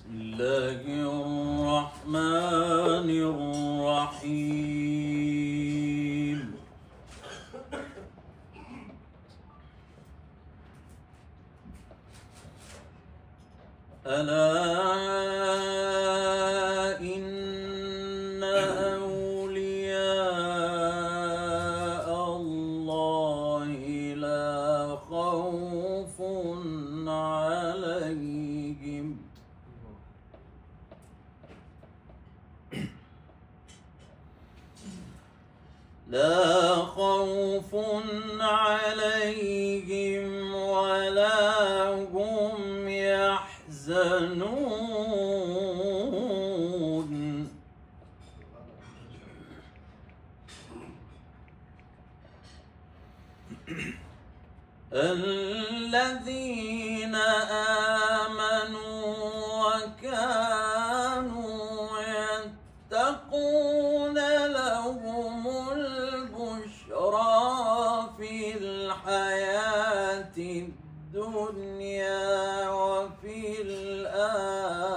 بسم الله الرحمن الرحيم. ألا إن أولياء الله لا خوف عليهم ولا هم يحزنون. الذين آمنوا وكانوا يتقون لهم البشرى في الحياة الدنيا وفي الآخرة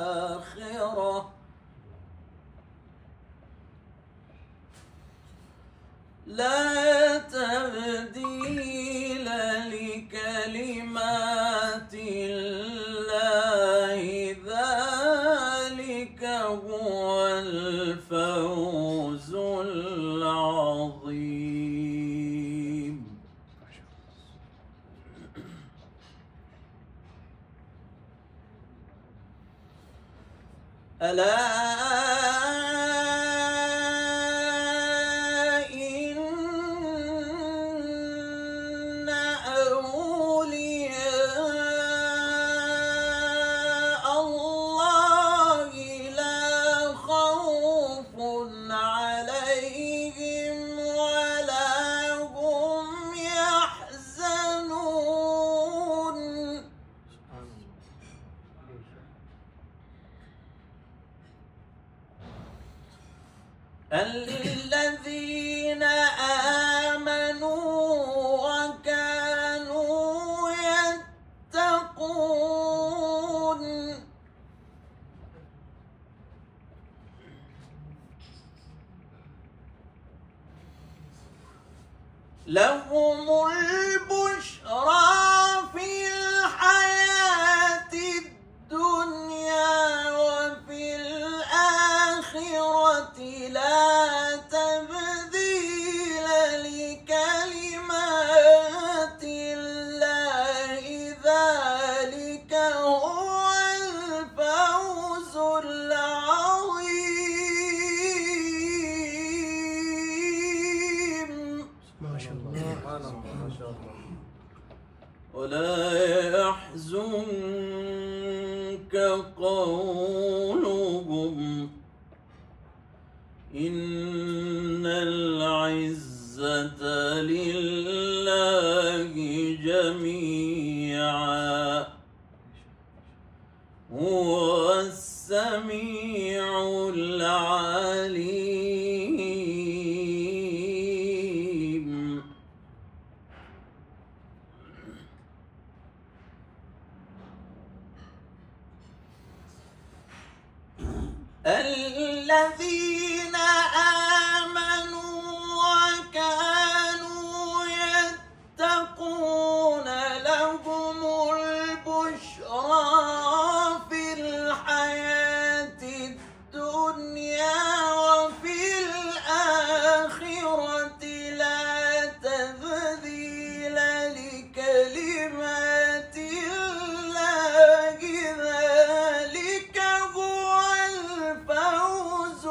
لا تبديل لكلمات الله ذلك هو الفوز العظيم. ألا إن أولياء الله لا خوف عليهم ولا هم يحزنون. الذين آمنوا وكانوا يتقون لهم البشرى في الحياة الدنيا وفي الآخرة لا تبديل لكلمات الله ذلك هو الفوز العظيم. ما شاء الله. ولا يحزنك قولهم إن العزة لله جميعا هو السميع العليم. الذين آمنوا وكانوا يتقون لهم البشرى في الحياة الدنيا وفي الآخرة لا تبديل لكلمات الله ذلك هو الفوز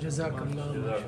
جزاك الله.